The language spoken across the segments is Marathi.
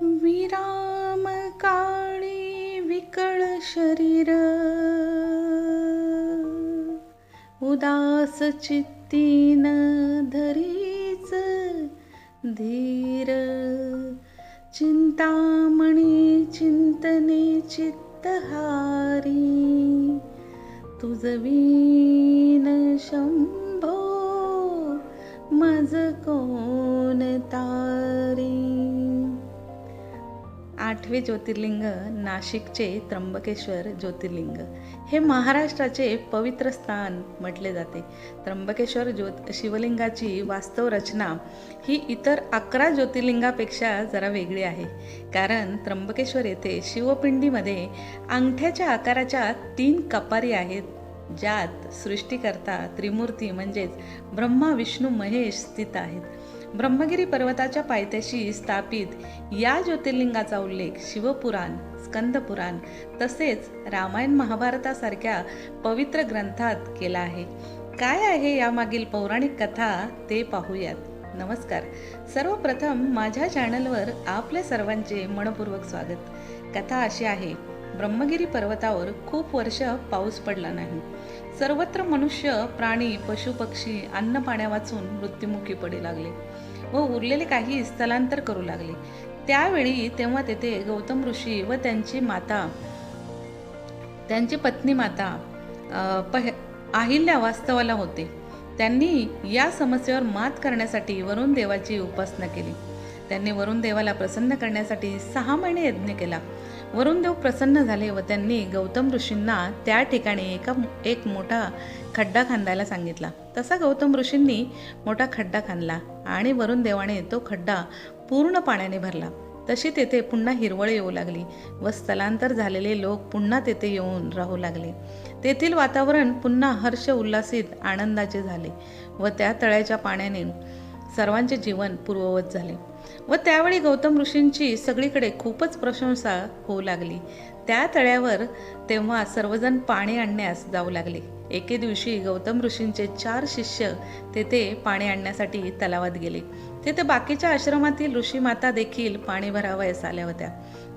विराम काळी विकळ शरीर, उदास चित्तीन धरीच धीर. चिंतामणी चिंतने चित्तहारी, तुझवीन शंभो मज कोण तारी. 8वे ज्योतिर्लिंग नाशिकचे त्र्यंबकेश्वर ज्योतिर्लिंग हे महाराष्ट्राचे पवित्र स्थान म्हटले जाते. त्र्यंबकेश्वर शिवलिंगाची वास्तव रचना ही इतर 11 ज्योतिर्लिंगापेक्षा जरा वेगळी आहे. कारण त्र्यंबकेश्वर येथे शिवपिंडीमध्ये अंगठ्याच्या आकाराच्या 3 कपारी आहेत, ज्यात सृष्टीकर्ता त्रिमूर्ती म्हणजेच ब्रह्मा विष्णू महेश स्थित आहेत. ब्रह्मगिरी पर्वताच्या पायथ्याशी स्थापित या ज्योतिर्लिंगाचा उल्लेख शिवपुराण, स्कंदपुराण तसेच रामायण महाभारतासारख्या पवित्र ग्रंथात केला आहे. काय आहे यामागील पौराणिक कथा ते पाहूयात. नमस्कार. सर्वप्रथम माझ्या चॅनलवर आपल्या सर्वांचे मनपूर्वक स्वागत. कथा अशी आहे, ब्रह्मगिरी पर्वतावर खूप वर्ष पाऊस पडला नाही. सर्वत्र मनुष्य, प्राणी, पशुपक्षी अन्न पाण्या वाचून मृत्युमुखी पडू लागले व उरलेले काही स्थलांतर करू लागले. त्यावेळी तेव्हा तेथे गौतम ऋषी व त्यांची पत्नी माता अहिल्या वास्तवाला होते. त्यांनी या समस्येवर मात करण्यासाठी वरुण देवाची उपासना केली. त्यांनी वरुण देवाला प्रसन्न करण्यासाठी 6 महिने यज्ञ केला. वरुण देव प्रसन्न झाले व त्यांनी गौतम ऋषींना त्या ठिकाणी एक मोठा खड्डा खांदायला सांगितला. तसा गौतम ऋषींनी मोठा खड्डा खांदला आणि वरुण देवाने तो खड्डा पूर्ण पाण्याने भरला. तशी तेथे पुन्हा हिरवळ येऊ लागली व स्थलांतर झालेले लोक पुन्हा तेथे येऊन राहू लागले. तेथील वातावरण पुन्हा हर्ष उल्हासित आनंदाचे झाले व त्या तळ्याच्या पाण्याने सर्वांचे जीवन पूर्ववत झाले व त्यावेळी गौतम ऋषींची सगळीकडे खूपच प्रशंसा होऊ लागली. त्या तळ्यावर तेव्हा सर्वजण पाणी आणण्यास जाऊ लागले. एके दिवशी गौतम ऋषींचे 4 शिष्य तेथे पाणी आणण्यासाठी तलावात गेले. तेथे बाकीच्या आश्रमातील ऋषी माता देखील पाणी भरावयास आल्या होत्या.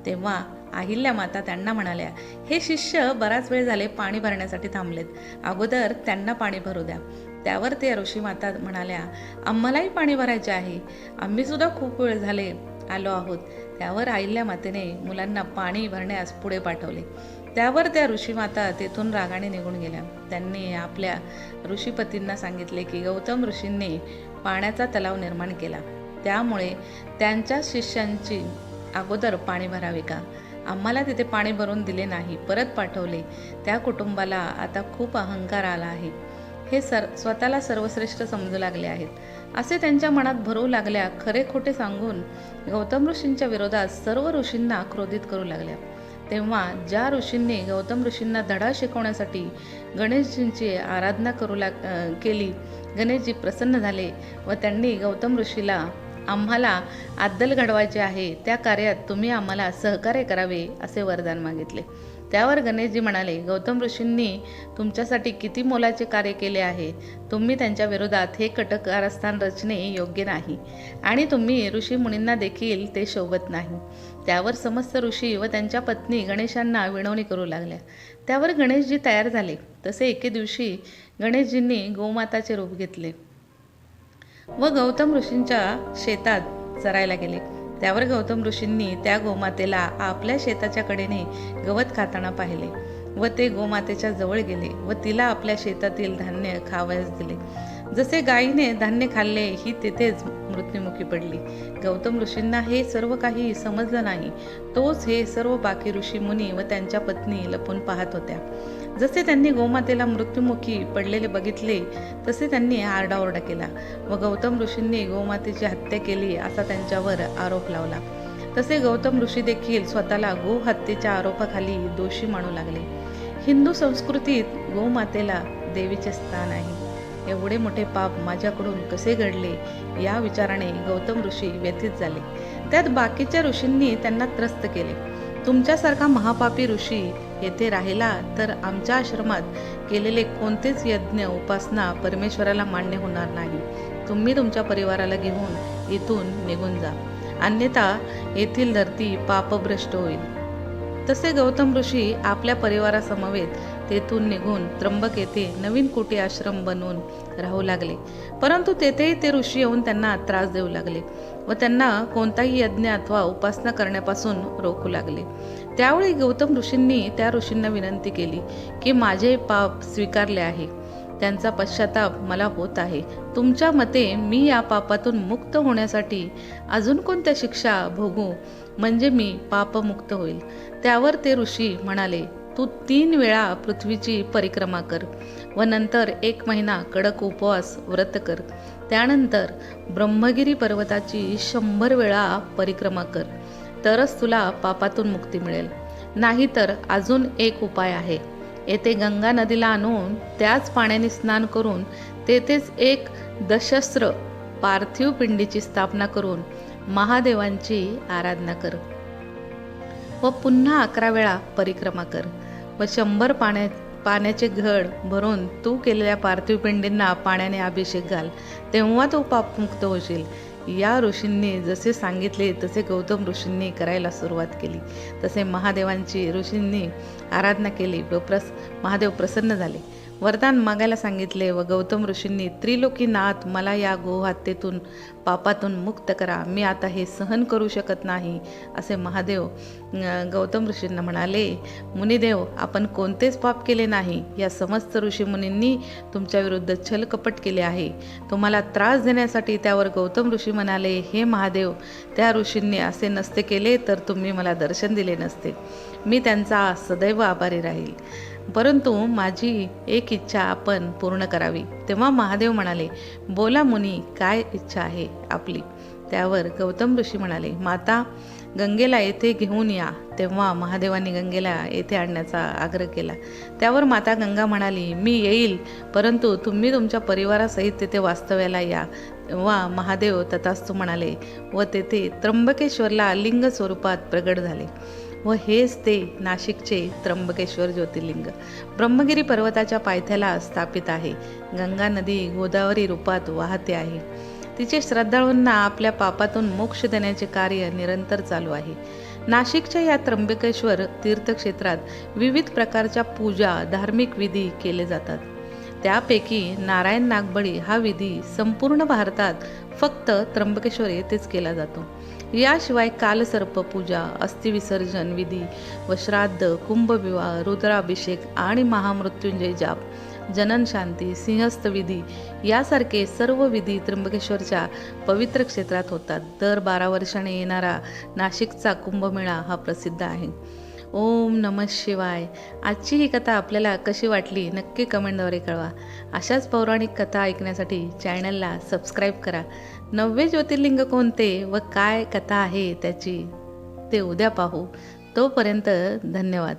तेव्हा अहिल्या माता त्यांना म्हणाल्या, हे शिष्य बराच वेळ झाले पाणी भरण्यासाठी थांबलेत, अगोदर त्यांना पाणी भरू द्या. त्यावर ते ऋषी माता म्हणाल्या, आम्हालाही पाणी भरायचे आहे, आम्ही सुद्धा खूप वेळ झाले आलो आहोत. त्यावर अहिल्या मातेने मुलांना पाणी भरण्यास पुढे पाठवले. त्यावर त्या ऋषीमाता तेथून रागाने निघून गेल्या. त्यांनी आपल्या ऋषीपतींना सांगितले की गौतम ऋषींनी पाण्याचा तलाव निर्माण केला, त्यामुळे त्यांच्या शिष्यांची अगोदर पाणी भरावे का? आम्हाला तिथे पाणी भरून दिले नाही, परत पाठवले. त्या कुटुंबाला आता खूप अहंकार आला आहे. हे स्वतःला सर्वश्रेष्ठ समजू लागले आहेत असे त्यांच्या मनात भरू लागल्या. खरे खोटे सांगून गौतम ऋषींच्या विरोधात सर्व ऋषींना क्रोधित करू लागल्या. तेव्हा ज्या ऋषींनी गौतम ऋषींना धडा शिकवण्यासाठी गणेशजींची आराधना केली, गणेशजी प्रसन्न झाले व त्यांनी गौतम ऋषीला आम्हाला अद्दल घडवायचे आहे, त्या कार्यात तुम्ही आम्हाला सहकार्य करावे असे वरदान मागितले. त्यावर गणेशजी म्हणाले, गौतम ऋषींनी तुमच्यासाठी किती मोलाचे कार्य केले आहे. तुम्ही त्यांच्या विरोधात हे कटक कारस्थान रचणे योग्य नाही आणि तुम्ही ऋषी मुनींना देखील ते शोभत नाही. त्यावर समस्त ऋषी व त्यांच्या पत्नी गणेशांना विनवणी करू लागल्या. त्यावर गणेशजी तयार झाले. तसे एके दिवशी गणेशजींनी गोमाताचे रूप घेतले व गौतम ऋषींच्या शेतात चरायला गेले. त्यावर गौतम ऋषींनी त्या गोमातेला आपल्या शेताच्या कडेने गवत खाताना पाहिले व ते गोमातेच्या जवळ गेले व तिला आपल्या शेतातील धान्य खावयास दिले. जसे गायीने धान्य खाल्ले, ही तेथेच मृत्युमुखी पडली. गौतम ऋषींना हे सर्व काही समजलं नाही. तोच हे सर्व बाकी ऋषी मुनी व त्यांच्या पत्नी लपून पाहत होत्या. जसे त्यांनी गोमातेला मृत्युमुखी पडलेले बघितले, तसे त्यांनी आरडाओरडा केला व गौतम ऋषींनी गोमातेची हत्या केली असा त्यांच्यावर आरोप लावला. तसे गौतम ऋषी देखील स्वतःला गोहत्येच्या आरोपाखाली दोषी मानू लागले. हिंदू संस्कृतीत गोमातेला देवीचे स्थान आहे. एवढे मोठे पाप माझ्याकडून कसे घडले या विचाराने गौतम ऋषी व्यथित झाले. त्यात बाकीच्या ऋषींनी त्यांना त्रस्त केले. तुमच्यासारखा महापापी ऋषी येथे राहिला तर आमच्या आश्रमात केलेले कोणतेच यज्ञ उपासना परमेश्वराला मान्य होणार नाही. तुम्ही तुमच्या परिवाराला घेऊन इथून निघून जा. अन्यथा येथील धरती पापभ्रष्ट होईल. तसे गौतम ऋषी आपल्या परिवारासमवेत तेथून निघून त्र्यंबक येथे नवीन कुटी आश्रम बनवून राहू लागले. परंतु तेथेही ते ऋषी येऊन त्यांना त्रास देऊ लागले व त्यांना कोणताही यज्ञ अथवा उपासना करण्यापासून रोखू लागले. त्यावेळी गौतम ऋषींनी त्या ऋषींना विनंती केली की माझे पाप स्वीकारले आहे, त्यांचा पश्चाताप मला होत आहे. तुमच्या मते मी या पापातून मुक्त होण्यासाठी अजून कोणत्या शिक्षा भोगू म्हणजे मी पापमुक्त होईल? त्यावर ते ऋषी म्हणाले, तू 3 वेळा पृथ्वीची परिक्रमा कर व नंतर 1 महिना कडक उपवास व्रत कर. त्यानंतर ब्रह्मगिरी पर्वताची 100 वेळा परिक्रमा कर, तरच तुला पापातून मुक्ती मिळेल. नाहीतर अजून एक उपाय आहे. येथे गंगा नदीला आणून त्याच पाण्याने स्नान करून तेथेच एक दशस्त्र पार्थिव पिंडीची स्थापना करून महादेवांची आराधना कर व पुन्हा 11 वेळा परिक्रमा कर व 100 पाण्याचे घड भरून तू केलेल्या पार्थिव पिंडींना पाण्याने अभिषेक घाल, तेव्हा तू पापमुक्त होशील. या ऋषींनी जसे सांगितले तसे गौतम ऋषींनी करायला सुरुवात केली. तसे महादेवांची ऋषींनी आराधना केली व महादेव प्रसन्न झाले. वरदान मागायला सांगितले व गौतम ऋषींनी त्रिलोकीनाथ मला या गोहत्येतून पापातून मुक्त करा, मी आता हे सहन करू शकत नाही असे महादेव गौतम ऋषींना म्हणाले. मुनिदेव, आपण कोणतेच पाप केले नाही. या समस्त ऋषीमुनींनी तुमच्या विरुद्ध छलकपट केले आहे. तुम्हाला त्रास देण्यासाठी त्यावर गौतम ऋषी म्हणाले, हे महादेव, त्या ऋषींनी असे नसते केले तर तुम्ही मला दर्शन दिले नसते. मी त्यांचा सदैव आभारी राहील. परंतु माझी एक इच्छा आपण पूर्ण करावी. तेव्हा महादेव म्हणाले, बोला मुनी, काय इच्छा आहे आपली? त्यावर गौतम ऋषी म्हणाले, माता, गंगेला येथे घेऊन या. तेव्हा महादेवांनी गंगेला येथे आणण्याचा आग्रह केला. त्यावर माता गंगा म्हणाली, मी येईल, परंतु तुम्ही तुमच्या परिवारासहित तेथे वास्तव्याला या. तेव्हा महादेव तथास्तु म्हणाले व तेथे त्र्यंबकेश्वरला लिंग स्वरूपात प्रगट झाले व हेच ते नाशिकचे त्र्यंबकेश्वर ज्योतिर्लिंग ब्रह्मगिरी पर्वताच्या पायथ्याला स्थापित आहे. गंगा नदी गोदावरी रूपात वाहते आहे. तिचे श्रद्धाळूंना आपल्या पापातून मोक्ष देण्याचे कार्य निरंतर चालू आहे. नाशिकच्या या त्र्यंबकेश्वर तीर्थक्षेत्रात विविध प्रकारच्या पूजा, धार्मिक विधी केले जातात. त्यापैकी नारायण नागबळी हा विधी संपूर्ण भारतात फक्त त्र्यंबकेश्वर येथेच केला जातो. याशिवाय कालसर्प पूजा, अस्थिविसर्जन विधी व श्राद्ध, कुंभविवाह, रुद्राभिषेक आणि महामृत्युंजय जाप, जनन शांती, सिंहस्थ विधी यासारखे सर्व विधी त्र्यंबकेश्वरच्या पवित्र क्षेत्रात होतात. दर 12 वर्षांनी येणारा नाशिकचा कुंभमेळा हा प्रसिद्ध आहे. ओम नमः शिवाय. आजची ही कथा आपल्याला कशी वाटली नक्की कमेंटद्वारे कळवा. अशाच पौराणिक कथा ऐकण्यासाठी चॅनलला सबस्क्राईब करा. 9वे ज्योतिर्लिंग कोणते व काय कथा आहे त्याची ते उद्या पाहू. तोपर्यंत धन्यवाद.